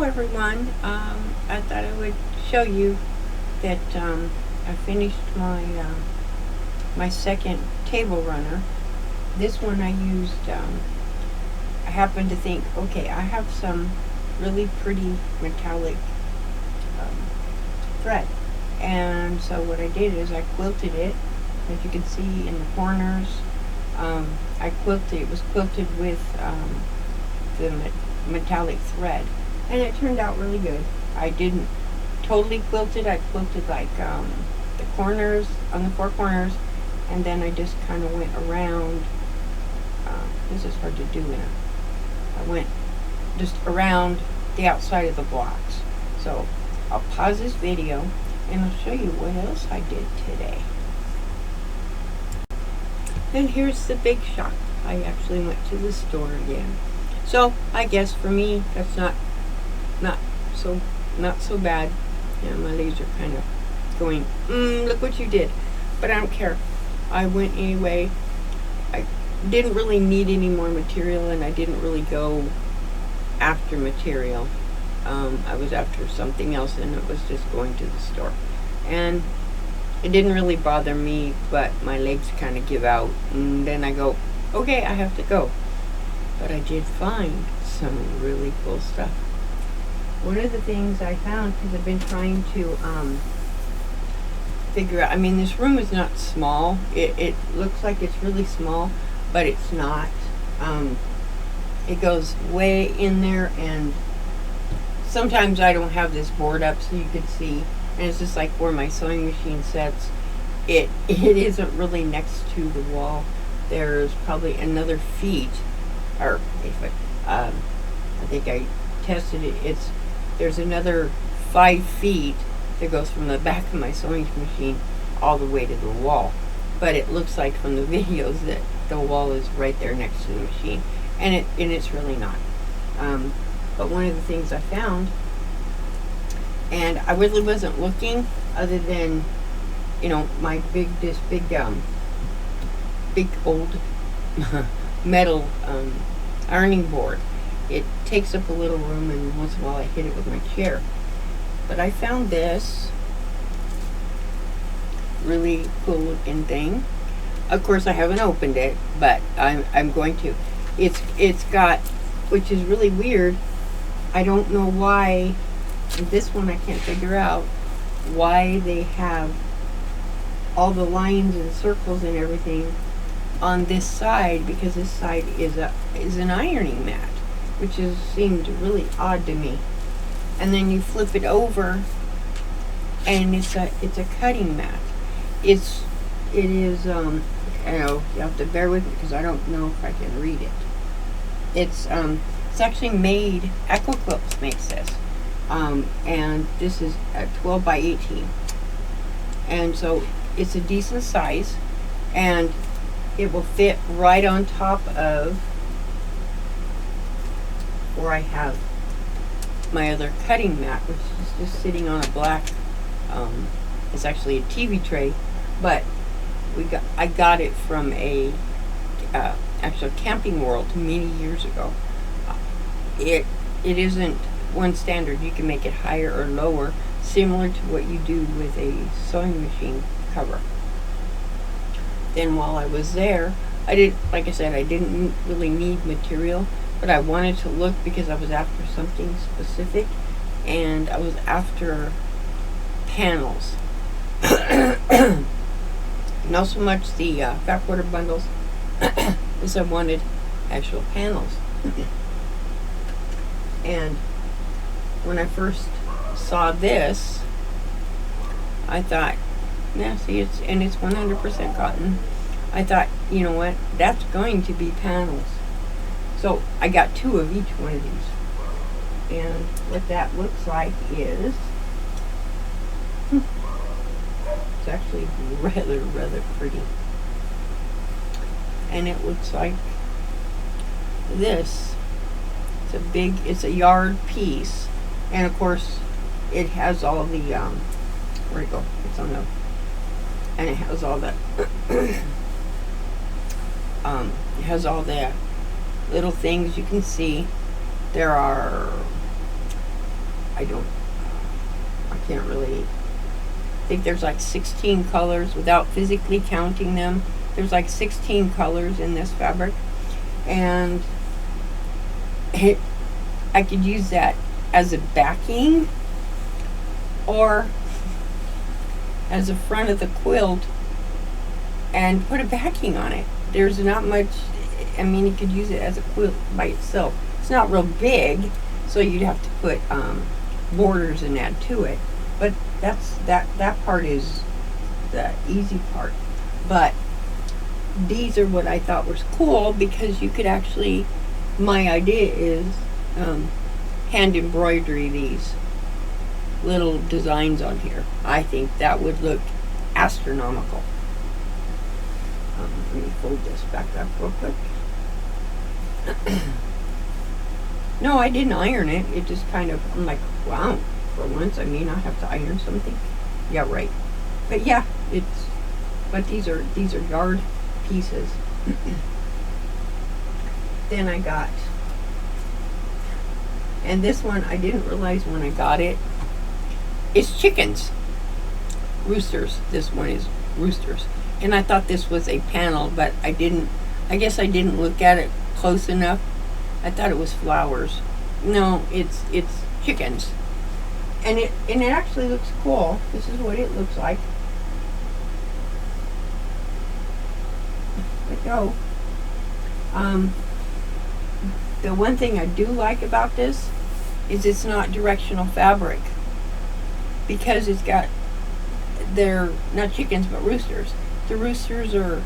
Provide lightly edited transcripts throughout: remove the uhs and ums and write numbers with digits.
everyone. I thought I would show you that I finished my second table runner. This one I used. I happened to think, okay, I have some really pretty metallic thread, and so what I did is I quilted it. As you can see in the corners, I quilted. It was quilted with the metallic thread, and it turned out really good. I didn't totally quilt it. I quilted like the corners on the four corners, and then I just kind of went around. This is hard to do I went just around the outside of the blocks. So I'll pause this video and I'll show you what else I did today. And here's the big shock. I actually went to the store again. So I guess for me that's not so bad. Yeah, my legs are kind of going, look what you did. But I don't care. I went anyway. I didn't really need any more material, and I didn't really go after material. I was after something else, and it was just going to the store. And it didn't really bother me, but my legs kind of give out, and then I go, okay, I have to go. But I did find some really cool stuff. One of the things I found, because I've been trying to figure out, I mean, this room is not small. It looks like it's really small, but it's not. It goes way in there, and sometimes I don't have this board up so you can see, and it's just like where my sewing machine sits. It isn't really next to the wall. There's probably another feet, or I think I tested it. There's another 5 feet that goes from the back of my sewing machine all the way to the wall. But it looks like from the videos that the wall is right there next to the machine, and it's really not. But one of the things I found, and I really wasn't looking other than, my big old metal ironing board. It takes up a little room, and once in a while I hit it with my chair. But I found this really cool looking thing. Of course I haven't opened it, but I'm going to. It's got, which is really weird. I don't know why, this one I can't figure out why they have all the lines and circles and everything on this side, because this side is an ironing mat, which seemed really odd to me. And then you flip it over, and it's a cutting mat. It is I know you have to bear with me because I don't know if I can read it. It's actually made, Eco-Quilts makes this, and this is a 12 by 18, and so it's a decent size, and it will fit right on top of where I have my other cutting mat, which is just sitting on a black, it's actually a TV tray, but I got it from a actual Camping World many years ago. It isn't one standard. You can make it higher or lower, similar to what you do with a sewing machine cover. Then while I was there, like I said, I didn't really need material, but I wanted to look because I was after something specific, and I was after panels. Not so much the fat quarter bundles, as I wanted actual panels. And when I first saw this, I thought, yeah, see, it's 100% cotton. I thought, you know what, that's going to be panels. So I got 2 of each one of these. And what that looks like is, it's actually rather pretty. And it looks like this. It's a yard piece. And of course, it has all the, where'd it go? It's on the, and it has all the, it has all the little things you can see. There are I can't really, I think there's like 16 colors without physically counting them. There's like 16 colors in this fabric, and I could use that as a backing or as a front of the quilt and put a backing on it. There's not much, I mean, you could use it as a quilt by itself. It's not real big, so you'd have to put borders and add to it. But that part is the easy part. But these are what I thought was cool, because you could actually, my idea is hand embroidery these little designs on here. I think that would look astronomical. Let me fold this back up real quick. No, I didn't iron it. It just kind of, I'm like, wow, for once I may not have to iron something. Yeah, right. But yeah, but these are yard pieces. Then I got, and this one I didn't realize when I got it, it's chickens. Roosters. This one is roosters. And I thought this was a panel, but I guess I didn't look at it close enough. I thought it was flowers. No, it's chickens. And it actually looks cool. This is what it looks like. There we go. The one thing I do like about this is it's not directional fabric, because they're not chickens but roosters. The roosters are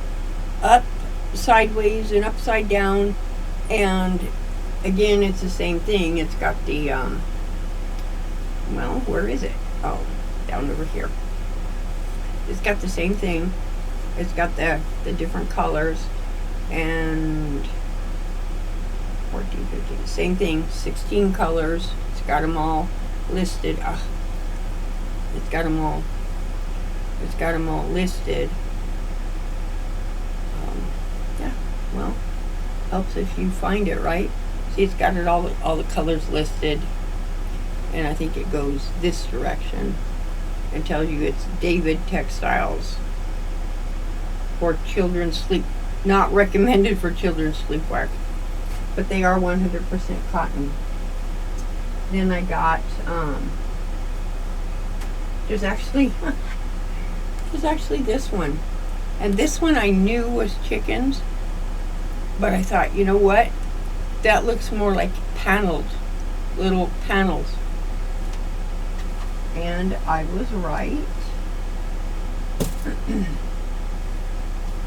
up, sideways, and upside down, and again, it's the same thing. It's got the, well, where is it? Oh, down over here. It's got the same thing. It's got the different colors, and 14, 15, same thing, 16 colors. It's got them all listed. It's got them all listed. Yeah, well, helps if you find it, right? See, it's got all the colors listed, and I think it goes this direction and tells you it's David Textiles for children's sleep, not recommended for children's sleepwear, but they are 100% cotton. Then I got there's actually this one, and this one I knew was chickens, but I thought, you know what, that looks more like little panels, and I was right.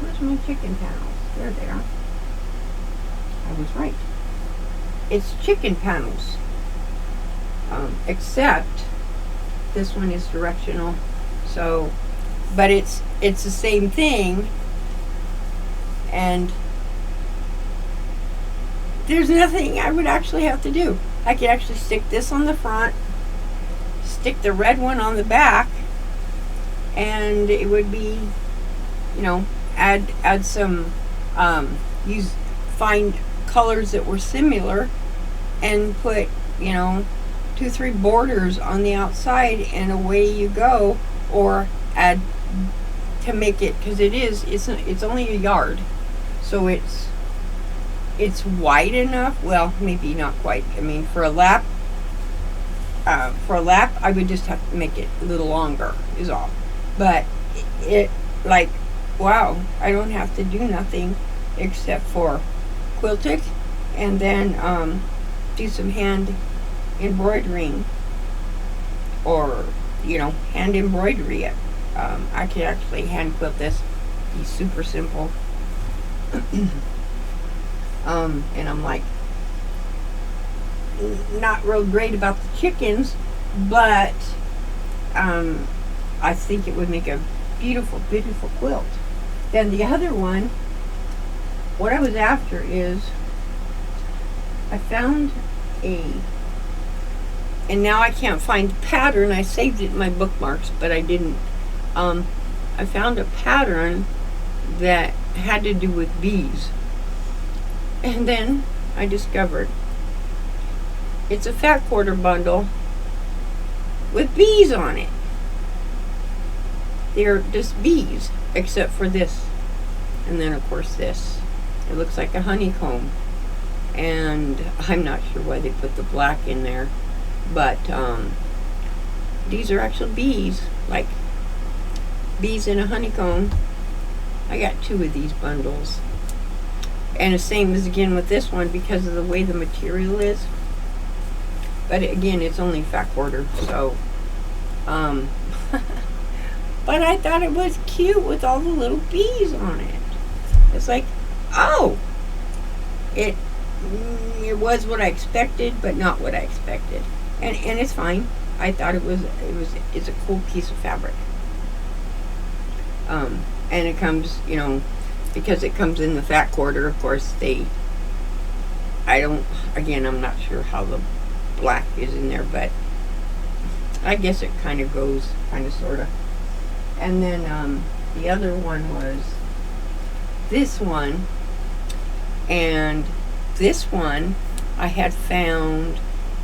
Where's my chicken panels? There they are. I was right. It's chicken panels, except this one is directional. So, but it's the same thing, and there's nothing I would actually have to do. I could actually stick this on the front, stick the red one on the back, and it would be, add some, find colors that were similar and put, 2-3 borders on the outside, and away you go. Or add to make it, because it's only a yard, so it's wide enough. Well, maybe not quite. I mean, for a lap, I would just have to make it a little longer, is all. But it like, wow, I don't have to do nothing except for quilt it, and then do some hand embroidering, or hand embroidery it. I could actually hand quilt this. Be super simple. And I'm like, not real great about the chickens, but I think it would make a beautiful, beautiful quilt. Then the other one, what I was after is, I found and now I can't find the pattern. I saved it in my bookmarks, but I didn't. I found a pattern that had to do with bees. And then I discovered it's a fat quarter bundle, with bees on it. They're just bees, except for this. And then, of course, this. It looks like a honeycomb. And I'm not sure why they put the black in there. But these are actual bees, like bees in a honeycomb. I got 2 of these bundles. And the same as again with this one because of the way the material is. But again, it's only fat quarter, so but I thought it was cute with all the little bees on it. It's like, oh, it was what I expected, but not what I expected, and it's fine. I thought it's a cool piece of fabric. And it comes, because it comes in the fat quarter. Of course, I'm not sure how the black is in there, but I guess it kind of goes, sort of. And then the other one was this one, and this one I had found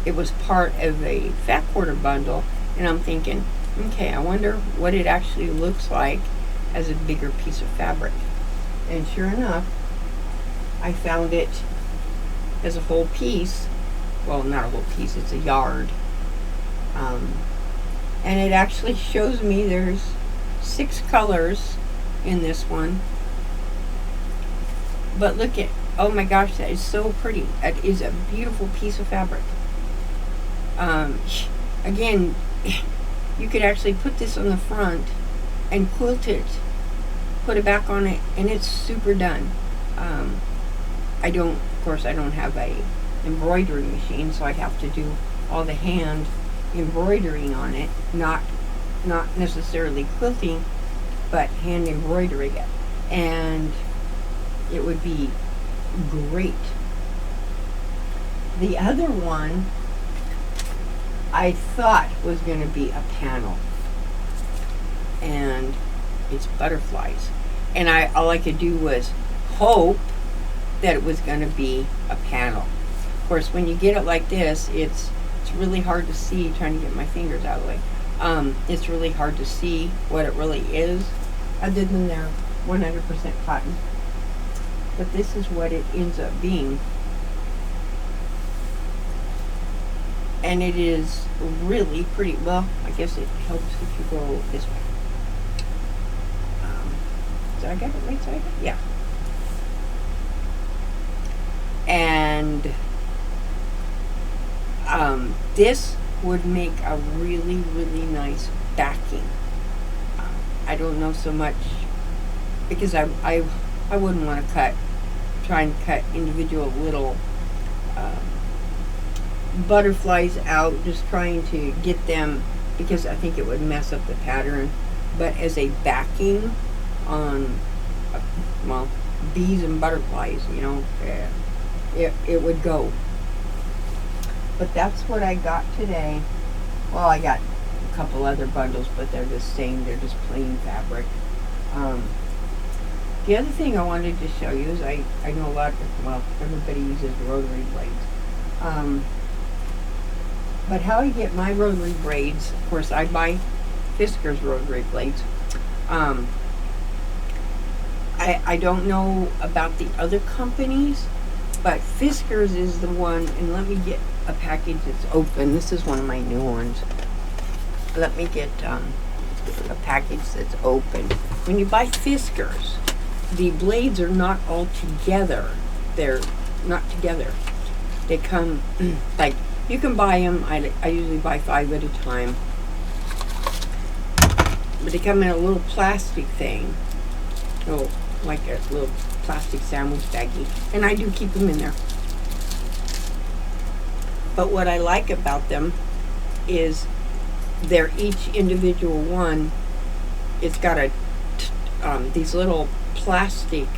it was part of a fat quarter bundle, and I'm thinking, okay, I wonder what it actually looks like as a bigger piece of fabric. And sure enough, I found it as a whole piece. Well, not a whole piece, it's a yard. And it actually shows me there's 6 colors in this one. But look at, oh my gosh, that is so pretty. That is a beautiful piece of fabric. Again, you could actually put this on the front and quilt it, put it back on it, and it's super done. I don't have a embroidery machine, so I'd have to do all the hand embroidering on it, not necessarily quilting, but hand embroidering it, and it would be great. The other one I thought was going to be a panel, and it's butterflies, and all I could do was hope that it was going to be a panel. Of course, when you get it like this, it's really hard to see. Trying to get my fingers out of the way, it's really hard to see what it really is, other than they're 100% cotton. But this is what it ends up being, and it is really pretty. Well, I guess it helps if you go this way. Did I get it right side? Yeah. And this would make a really, really nice backing. I don't know so much, because I wouldn't want to try and cut individual little butterflies out, just trying to get them, because I think it would mess up the pattern. But as a backing on, bees and butterflies, it would go. But that's what I got today. Well, I got a couple other bundles, but they're the same. They're just plain fabric. The other thing I wanted to show you is I know everybody uses rotary blades. But how I get my rotary braids, of course, I buy Fiskars rotary blades. I don't know about the other companies, but Fiskars is the one, and let me get a package that's open. This is one of my new ones. Let me get a package that's open. When you buy Fiskars, the blades are not all together. They're not together. They come, like, you can buy them, I usually buy 5 at a time, but they come in a little plastic thing, like a little plastic sandwich baggie, and I do keep them in there. But what I like about them is they're each individual one. It's got these little plastic,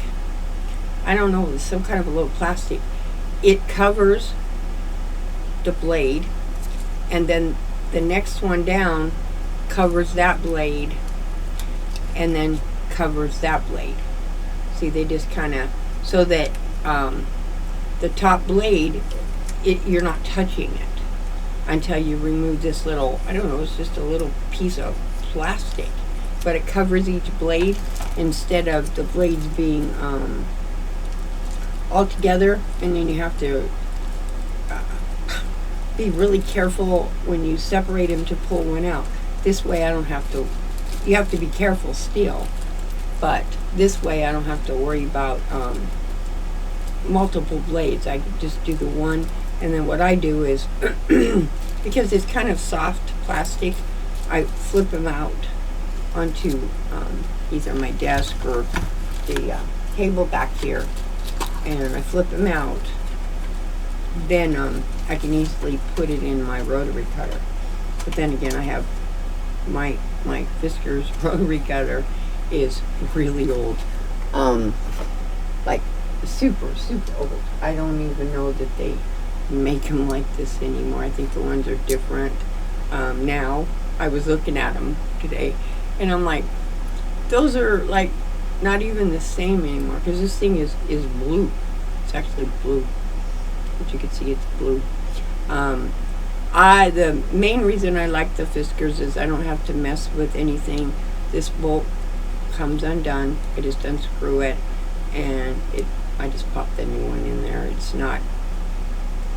I don't know, some kind of a little plastic. It covers the blade, and then the next one down covers that blade, and then covers that blade. See, they just kind of, so that the top blade, you're not touching it. until you remove this little, I don't know, it's just a little piece of plastic, but it covers each blade instead of the blades being all together, and then you have to be really careful when you separate them to pull one out. This way I don't have to, you have to be careful still, but this way I don't have to worry about multiple blades. I just do the one, and then what I do is, because it's kind of soft plastic, I flip them out onto either my desk or the table back here, and I flip them out. Then I can easily put it in my rotary cutter. But then again, I have my Fiskars rotary cutter is really old, like super old. I don't even know that they make them like this anymore. I think the ones are different now. I was looking at them today, and I'm like, those are like not even the same anymore, because this thing is blue. It's actually blue. But you can see it's blue. The main reason I like the Fiskars is I don't have to mess with anything. This bolt comes undone. I just unscrew it, and I just pop the new one in there. It's not,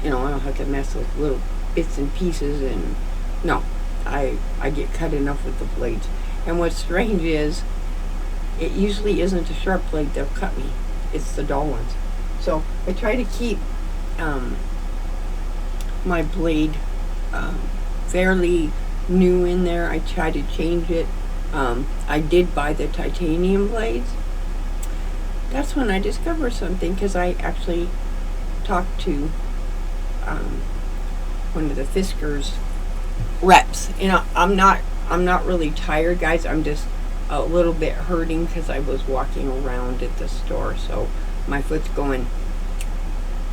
I don't have to mess with little bits and pieces, and no, I get cut enough with the blades. And what's strange is, it usually isn't a sharp blade that'll cut me. It's the dull ones. So I try to keep my blade fairly new in there. I try to change it. I did buy the titanium blades. That's when I discovered something, because I actually talked to one of the Fiskars reps. I'm not really tired, guys. I'm just a little bit hurting because I was walking around at the store, so my foot's going,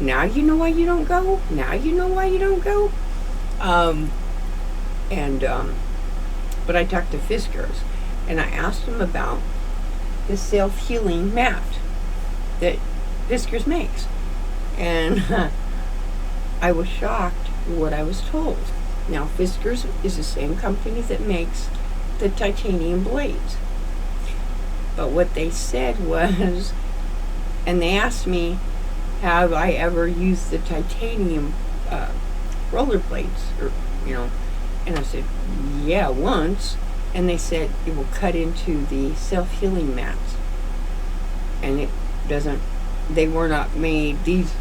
now you know why you don't go? Now you know why you don't go? But I talked to Fiskars, and I asked them about the self-healing mat that Fiskars makes. And I was shocked what I was told. Now, Fiskars is the same company that makes the titanium blades. But what they said was, and they asked me, have I ever used the titanium roller blades, and I said, yeah, once. And they said it will cut into the self-healing mats, and it doesn't. They were not made. These.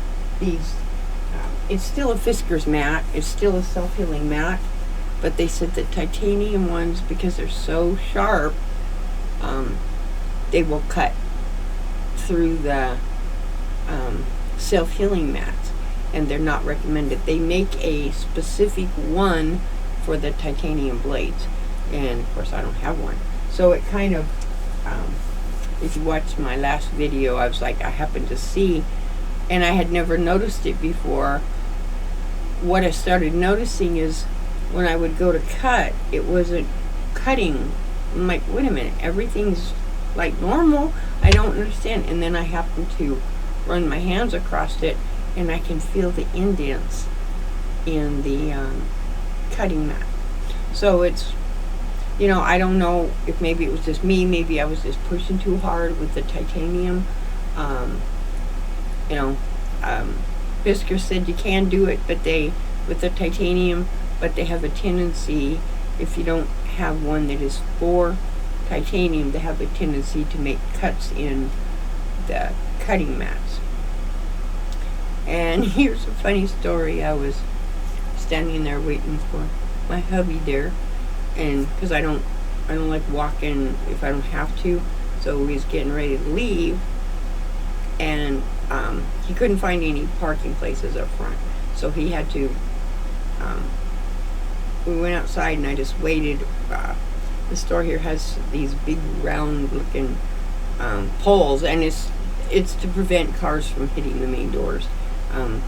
It's still a Fiskars mat. It's still a self-healing mat, but they said the titanium ones, because they're so sharp, they will cut through the self-healing mats, and they're not recommended. They make a specific one for the titanium blades, and of course I don't have one. So it kind of, if you watched my last video, I was like, I happened to see, and I had never noticed it before. What I started noticing is when I would go to cut, it wasn't cutting. I'm like, wait a minute, everything's like normal. I don't understand. And then I happen to run my hands across it, and I can feel the indents in the cutting mat. So it's, I don't know if maybe it was just me, maybe I was just pushing too hard with the titanium. Fiskars said you can do it, but with the titanium, but they have a tendency, if you don't have one that is for titanium, they have a tendency to make cuts in the cutting mats. And here's a funny story. I was standing there waiting for my hubby there, and because I don't like walking if I don't have to, so he was getting ready to leave, and he couldn't find any parking places up front, so he had to, we went outside, and I just waited. The store here has these big round looking poles, and it's to prevent cars from hitting the main doors,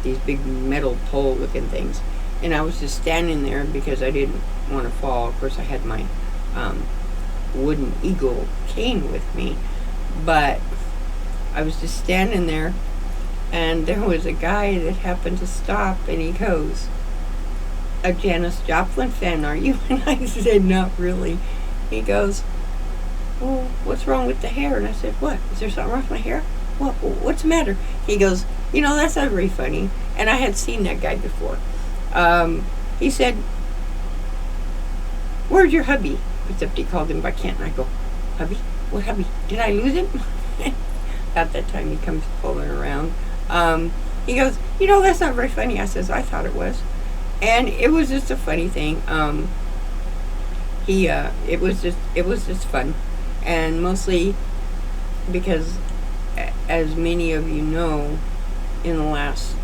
these big metal pole looking things. And I was just standing there because I didn't want to fall. Of course, I had my wooden eagle cane with me, but I was just standing there, and there was a guy that happened to stop, and he goes, a Janis Joplin fan, are you? And I said, not really. He goes, well, what's wrong with the hair? And I said, what? Is there something wrong with my hair? What's the matter? He goes, that's not very funny. And I had seen that guy before. He said, where's your hubby? Except he called him by Kent. And I go, hubby? What hubby? Did I lose him? At that time, he comes pulling around. He goes, that's not very funny. I says, I thought it was. And it was just a funny thing. It was just fun. And mostly because, as many of you know, in the last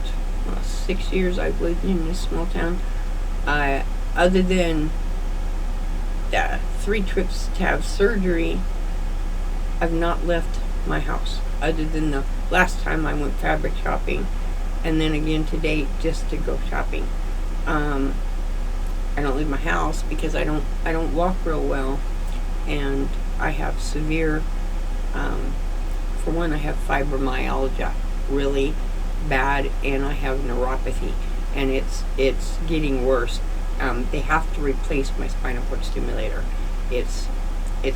6 years I've lived in this small town, other than 3 trips to have surgery, I've not left my house, other than the last time I went fabric shopping, and then again today just to go shopping. I don't leave my house because I don't walk real well, and I have severe, for one, I have fibromyalgia really bad, and I have neuropathy, and it's getting worse. They have to replace my spinal cord stimulator. It's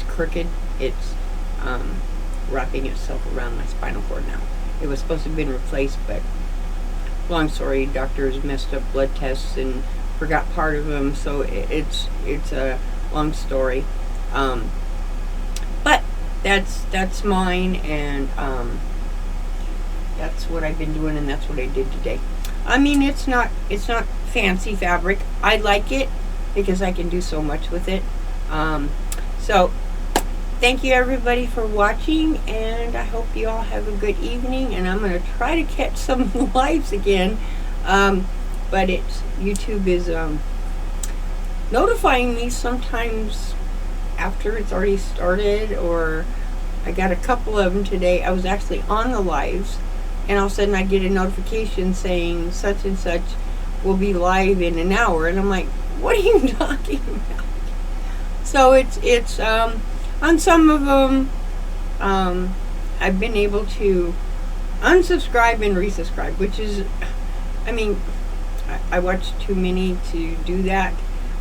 crooked. It's wrapping itself around my spinal cord now. It was supposed to have been replaced, but long story, doctors messed up blood tests and forgot part of them, so it's a long story. But that's mine, and that's what I've been doing, and that's what I did today. I mean, it's not fancy fabric. I like it because I can do so much with it. So thank you everybody for watching, and I hope you all have a good evening, and I'm going to try to catch some lives again. But YouTube is notifying me sometimes after it's already started, or I got a couple of them today. I was actually on the lives, and all of a sudden I get a notification saying such and such will be live in an hour, and I'm like, what are you talking about? So it's on some of them, I've been able to unsubscribe and resubscribe, which is, I mean, I watch too many to do that.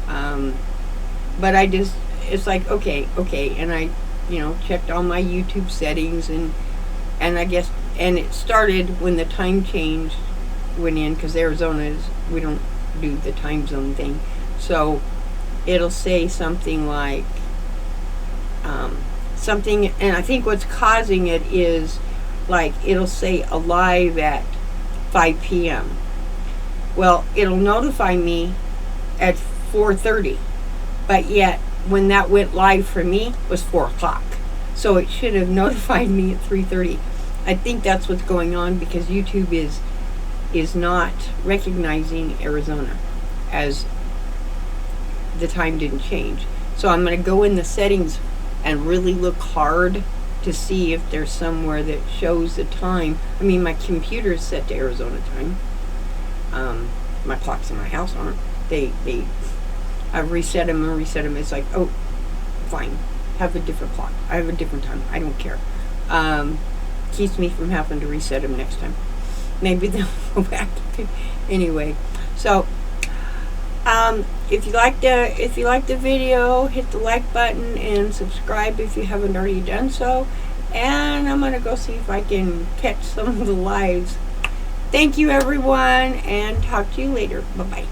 But it's like, okay, and I, checked all my YouTube settings, and I guess, and it started when the time change went in, because Arizona we don't do the time zone thing, so it'll say something like, and I think what's causing it is, like, it'll say alive at 5 p.m. Well, it'll notify me at 4:30, but yet when that went live for me was 4 o'clock. So it should have notified me at 3:30. I think that's what's going on, because YouTube is not recognizing Arizona, as the time didn't change. So I'm going to go in the settings and really look hard to see if there's somewhere that shows the time. I mean, my computer is set to Arizona time. My clocks in my house aren't. I've reset them and reset them. It's like, oh, fine, have a different clock. I have a different time. I don't care. Keeps me from having to reset them next time. Maybe they'll go back. Anyway, so if you like the video, hit the like button and subscribe if you haven't already done so. And I'm gonna go see if I can catch some of the lives. Thank you everyone, and talk to you later. Bye bye.